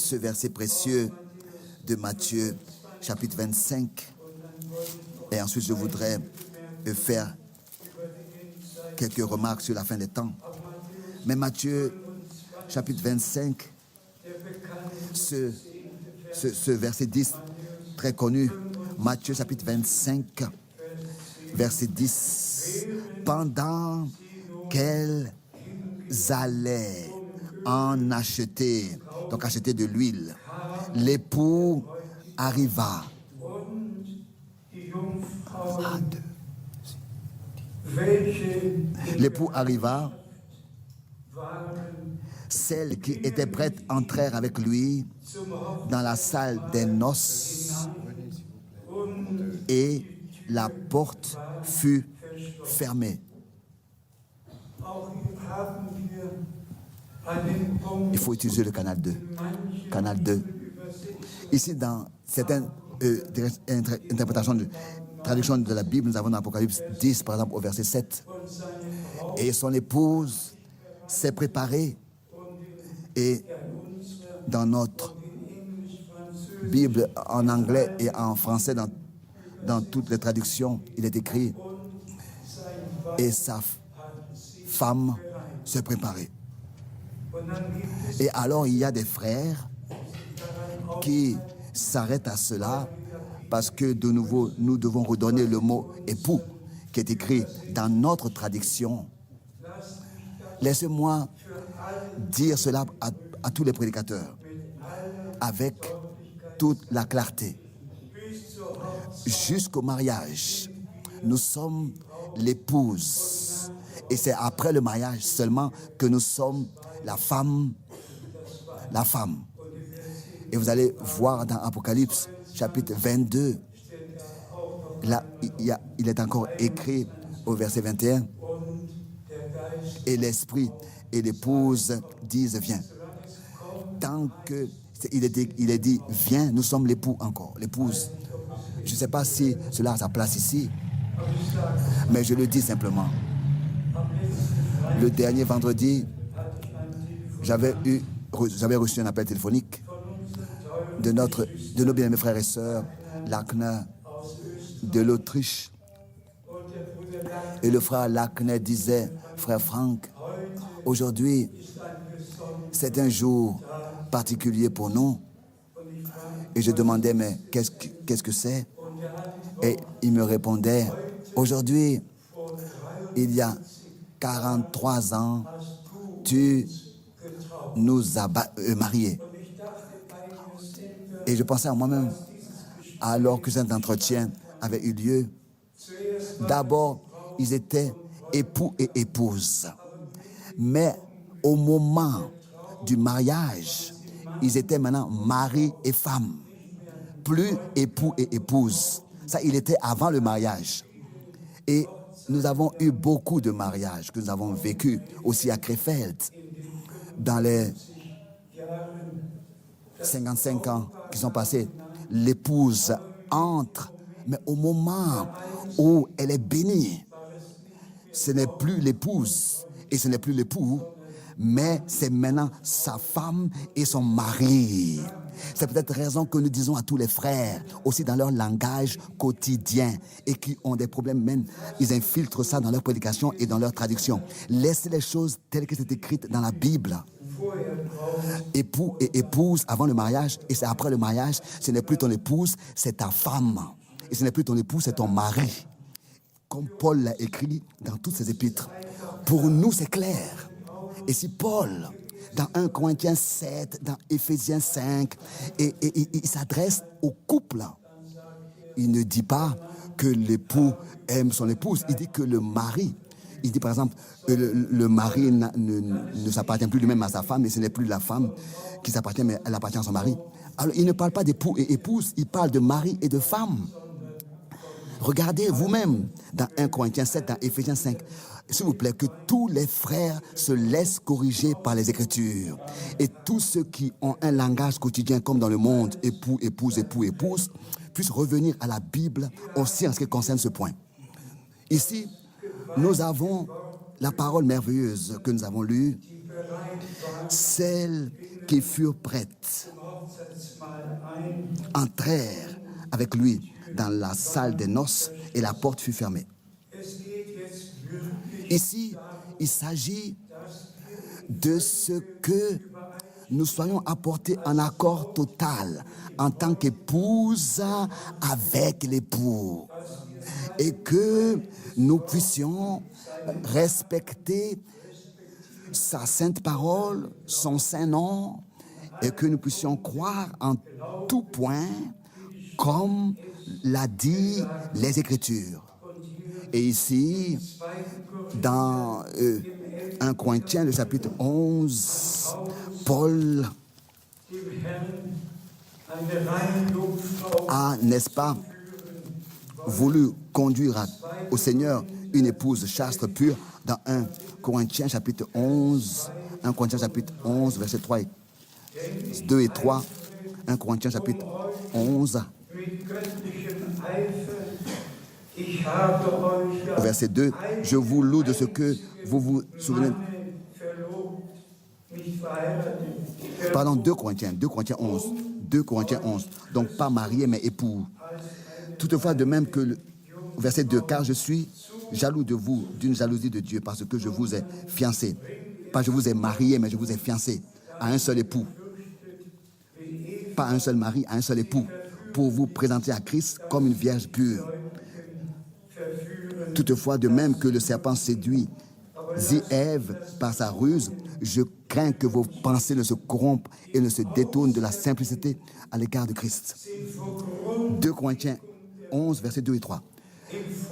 ce verset précieux de Matthieu, chapitre 25. Et ensuite, je voudrais faire quelques remarques sur la fin des temps. Mais Matthieu, chapitre 25, ce verset 10, très connu, Matthieu, chapitre 25, verset 10. Pendant qu'elles allaient en acheter, donc acheter de l'huile, l'époux arriva. L'époux arriva. Celles qui étaient prêtes entrèrent avec lui dans la salle des noces et la porte fut fermée. Il faut utiliser le canal 2. Canal 2. Ici, dans certaines interprétations de traduction de la Bible, nous avons dans Apocalypse 10, par exemple, au verset 7. Et son épouse s'est préparée. Et dans notre Bible, en anglais et en français, dans toutes les traductions, il est écrit « Et sa femme se préparait ». Et alors, il y a des frères qui s'arrêtent à cela parce que de nouveau, nous devons redonner le mot « époux » qui est écrit dans notre traduction. Laissez-moi dire cela à tous les prédicateurs avec toute la clarté. Jusqu'au mariage, nous sommes l'épouse. Et c'est après le mariage seulement que nous sommes la femme. La femme. Et vous allez voir dans Apocalypse, chapitre 22, là, il est encore écrit au verset 21, et l'esprit et l'épouse disent viens. Tant que il est dit viens, nous sommes l'époux encore, l'épouse. Je ne sais pas si cela a sa place ici, mais je le dis simplement. Le dernier vendredi, j'avais reçu un appel téléphonique de nos bien-aimés frères et sœurs, Lackner, de l'Autriche. Et le frère Lackner disait, frère Franck, aujourd'hui, c'est un jour particulier pour nous. Et je demandais, mais qu'est-ce que c'est? Et il me répondait, aujourd'hui, il y a 43 ans, tu nous as mariés. Et je pensais à moi-même, alors que cet entretien avait eu lieu, d'abord, ils étaient époux et épouses. Mais au moment du mariage, ils étaient maintenant mari et femme. Plus époux et épouse. Ça, il était avant le mariage. Et nous avons eu beaucoup de mariages que nous avons vécu aussi à Krefeld. Dans les 55 ans qui sont passés, l'épouse entre, mais au moment où elle est bénie, ce n'est plus l'épouse et ce n'est plus l'époux, mais c'est maintenant sa femme et son mari. C'est peut-être raison que nous disons à tous les frères, aussi dans leur langage quotidien, et qui ont des problèmes même, ils infiltrent ça dans leur prédication et dans leur traduction. Laissez les choses telles que c'est écrit dans la Bible. Époux et épouse avant le mariage, et c'est après le mariage, ce n'est plus ton épouse, c'est ta femme. Et ce n'est plus ton époux, c'est ton mari. Comme Paul l'a écrit dans toutes ses épîtres. Pour nous, c'est clair. Et si Paul, dans 1 Corinthiens 7, dans Éphésiens 5, et il s'adresse au couple, il ne dit pas que l'époux aime son épouse, il dit que le mari, il dit par exemple, le mari ne s'appartient plus lui-même à sa femme, et ce n'est plus la femme qui s'appartient, mais elle appartient à son mari. Alors il ne parle pas d'époux et épouse, il parle de mari et de femme. Regardez vous-même dans 1 Corinthiens 7, dans Éphésiens 5. S'il vous plaît, que tous les frères se laissent corriger par les Écritures. Et tous ceux qui ont un langage quotidien comme dans le monde, époux, épouse, époux, épouse, puissent revenir à la Bible aussi en ce qui concerne ce point. Ici, nous avons la parole merveilleuse que nous avons lue. Celles qui furent prêtes entrèrent avec lui dans la salle des noces et la porte fut fermée. Ici, il s'agit de ce que nous soyons apportés en accord total en tant qu'épouse avec l'époux et que nous puissions respecter sa sainte parole, son saint nom, et que nous puissions croire en tout point comme l'a dit les Écritures. Et ici, dans 1 Corinthiens, le chapitre 11, Paul a, n'est-ce pas, voulu conduire au Seigneur une épouse chaste pure dans 1 Corinthiens chapitre 11, 1 Corinthiens chapitre 11, versets 3 et 2 et 3, 1 Corinthiens chapitre 11, verset 2, je vous loue de ce que vous vous souvenez. Pardon, 2 Corinthiens 11. 2 Corinthiens 11. Donc pas marié mais époux. Toutefois, de même que le verset 2, car je suis jaloux de vous d'une jalousie de Dieu parce que je vous ai fiancé. Pas je vous ai marié, mais je vous ai fiancé à un seul époux. Pas à un seul mari, à un seul époux, pour vous présenter à Christ comme une vierge pure. Toutefois, de même que le serpent séduit Ève par sa ruse, je crains que vos pensées ne se corrompent et ne se détournent de la simplicité à l'égard de Christ. 2 Corinthiens 11, versets 2 et 3.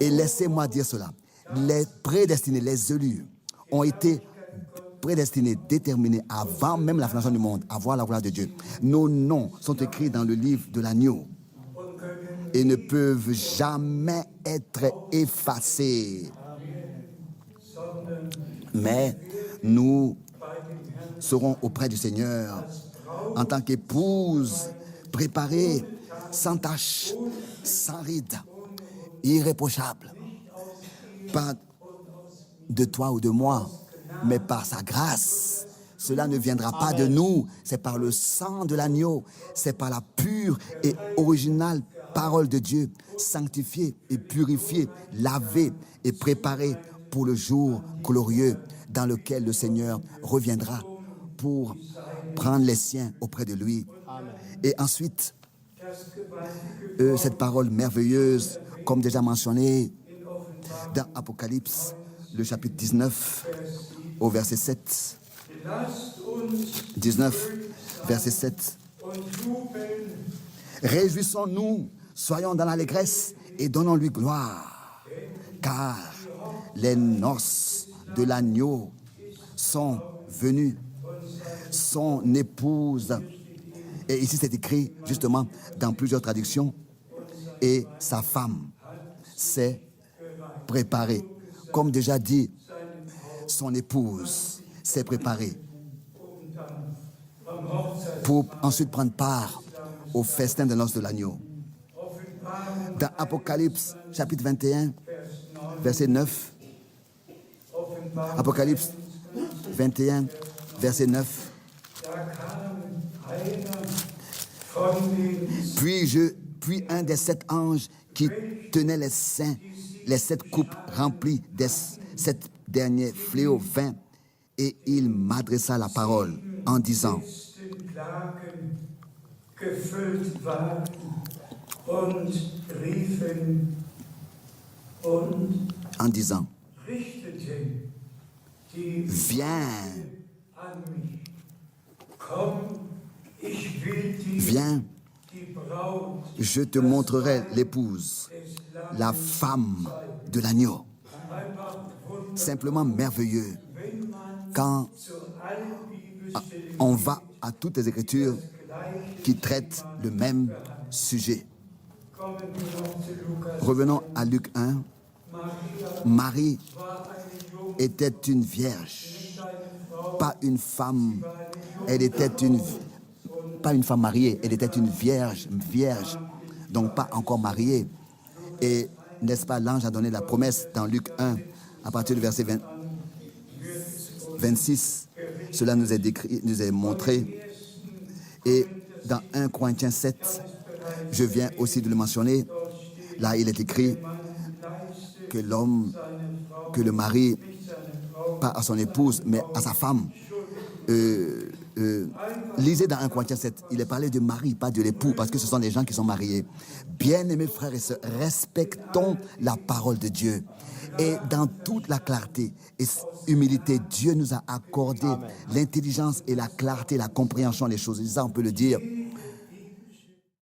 Et laissez-moi dire cela. Les prédestinés, les élus, ont été prédestinés, déterminés avant même la fondation du monde, à voir la gloire de Dieu. Nos noms sont écrits dans le livre de l'agneau et ne peuvent jamais être effacés. Mais nous serons auprès du Seigneur en tant qu'épouse préparée, sans tache, sans ride, irréprochable. Pas de toi ou de moi, mais par sa grâce. Cela ne viendra pas de nous, c'est par le sang de l'agneau, c'est par la pure et originale parole de Dieu, sanctifiée et purifiée, lavée et préparée pour le jour glorieux dans lequel le Seigneur reviendra pour prendre les siens auprès de lui. Et ensuite, cette parole merveilleuse, comme déjà mentionné dans Apocalypse, le chapitre 19, au verset 7. 19, verset 7. Réjouissons-nous, soyons dans l'allégresse et donnons-lui gloire, car les noces de l'agneau sont venues, son épouse. Et ici c'est écrit justement dans plusieurs traductions, et sa femme s'est préparée. Comme déjà dit, son épouse s'est préparée pour ensuite prendre part au festin de noces de l'agneau. Dans Apocalypse chapitre 21, verset 9, Apocalypse 21, verset 9. Puis un des 7 anges qui tenait les saints, les 7 coupes remplies des 7 derniers fléaux vint, et il m'adressa la parole en disant, viens, viens, je te montrerai l'épouse, la femme de l'agneau. Simplement merveilleux quand on va à toutes les Écritures qui traitent le même sujet. Revenons à Luc 1. Marie était une vierge, pas une femme. Elle était pas une femme mariée, elle était une vierge, donc pas encore mariée. Et n'est-ce pas, l'ange a donné la promesse dans Luc 1, à partir du verset 26. Cela nous est décrit, nous est montré. Et Dans 1 Corinthiens 7, je viens aussi de le mentionner. Là, il est écrit que l'homme, que le mari, pas à son épouse, mais à sa femme. Lisez dans 1 Corinthiens 7, il est parlé du mari, pas de l'époux, parce que ce sont des gens qui sont mariés. Bien-aimés frères et sœurs, respectons la parole de Dieu. Et dans toute la clarté et humilité, Dieu nous a accordé l'intelligence et la clarté, la compréhension des choses. Et ça, on peut le dire.